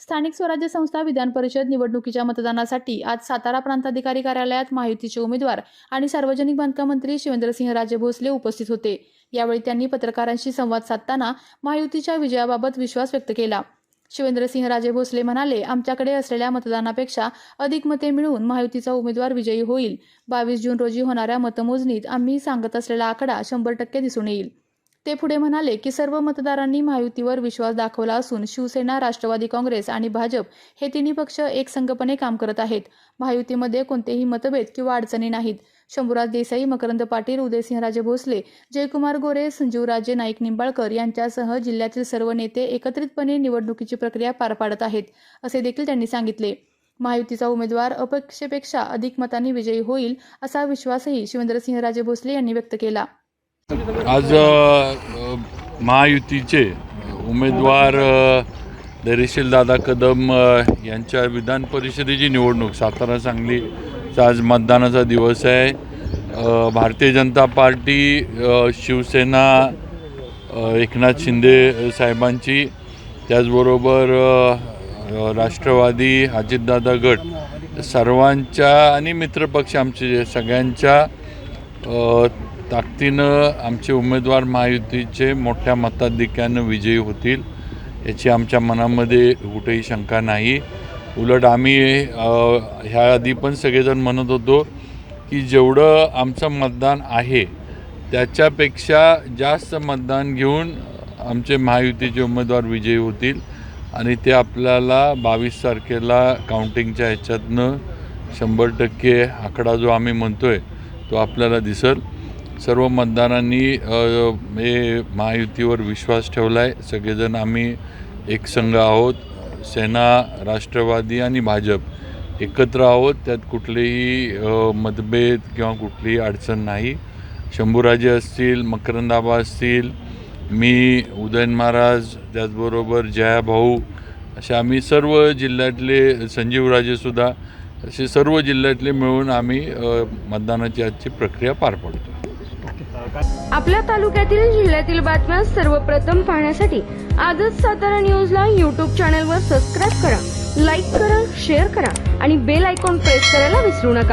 स्थानिक स्वराज्य संस्था विधान परिषद निवडणुकीच्या मतदानासाठी आज सातारा प्रांताधिकारी कार्यालयात महायुतीचे उमेदवार आणि सार्वजनिक बांधकाम मंत्री शिवेंद्रसिंहराजे भोसले उपस्थित होते। यावेळी त्यांनी पत्रकारांशी संवाद साधताना महायुतीच्या विजयाबाबत विश्वास व्यक्त केला। शिवेंद्रसिंहराजे भोसले म्हणाले, आमच्याकडे असलेल्या मतदानापेक्षा अधिक मते मिळवून महायुतीचा उमेदवार विजयी होईल। 22 जून रोजी होणाऱ्या मतमोजणीत आम्ही सांगत असलेला आकडा 100% दिसून येईल। ते पुढे म्हणाले की सर्व मतदारांनी महायुतीवर विश्वास दाखवला असून शिवसेना, राष्ट्रवादी काँग्रेस आणि भाजप हे तिन्ही पक्ष एकसंघपणे काम करत आहेत। महायुतीमध्ये कोणतेही मतभेद किंवा अडचणी नाहीत। शंभूराज देसाई, मकरंद पाटील, उदयसिंहराजे भोसले, जयकुमार गोरे, संजीवराजे नाईक निंबाळकर यांच्यासह जिल्ह्यातील सर्व नेते एकत्रितपणे निवडणुकीची प्रक्रिया पार पाडत आहेत, असे देखील त्यांनी सांगितले। महायुतीचा उमेदवार अपेक्षेपेक्षा अधिक मतांनी विजयी होईल असा विश्वासही शिवेंद्रसिंहराजे भोसले यांनी व्यक्त केला। आज महायुतीचे उमेदवार धैर्यशील दादा कदम यांच्या विधान परिषदेची निवडणूक सातारा सांगलीचा आज मतदानाचा दिवस आहे। भारतीय जनता पार्टी, शिवसेना, एकनाथ शिंदे साहेबांची, त्याचबरोबर राष्ट्रवादी, अजितदादा गट सर्वांच्या आणि मित्रपक्ष आमचे सगळ्यांच्या ताकदीनं आमचे उमेदवार महायुतीचे मोठ्या मताधिक्यानं विजयी होतील याची आमच्या मनामध्ये कुठेही शंका नाही। उलट आम्ही ह्या आधी पण सगळेजण म्हणत होतो की जेवढं आमचं मतदान आहे त्याच्यापेक्षा जास्त मतदान घेऊन आमचे महायुतीचे उमेदवार विजयी होतील आणि ते आपल्याला 22 तारखेला काउंटिंगच्या ह्याच्यातनं 100% आकडा जो आम्ही म्हणतोय तो आपल्याला दिसेल। सर्व मतदारांनी हे महायुतीवर विश्वास ठेवला आहे। सगळेजण आम्ही एक संघ आहोत। सेना, राष्ट्रवादी आणि भाजप एकत्र आहोत, त्यात कुठलेही मतभेद किंवा कुठलीही अडचण नाही। शंभूराजे असतील, मकरंदाबा असतील, मी, उदयन महाराज, त्याचबरोबर जया भाऊ, असे आम्ही सर्व जिल्ह्यातले, संजीवराजेसुद्धा, असे सर्व जिल्ह्यातले मिळून आम्ही मतदानाची आजची प्रक्रिया पार पाडतो। आपल्या तालुक्यातील जिल्ह्यातील बातम्या सर्वप्रथम पाहण्यासाठी आजच सातारा न्यूजला YouTube चॅनलवर सबस्क्राईब करा, लाईक करा, शेअर करा आणि बेल आयकॉन प्रेस करायला विसरू नका।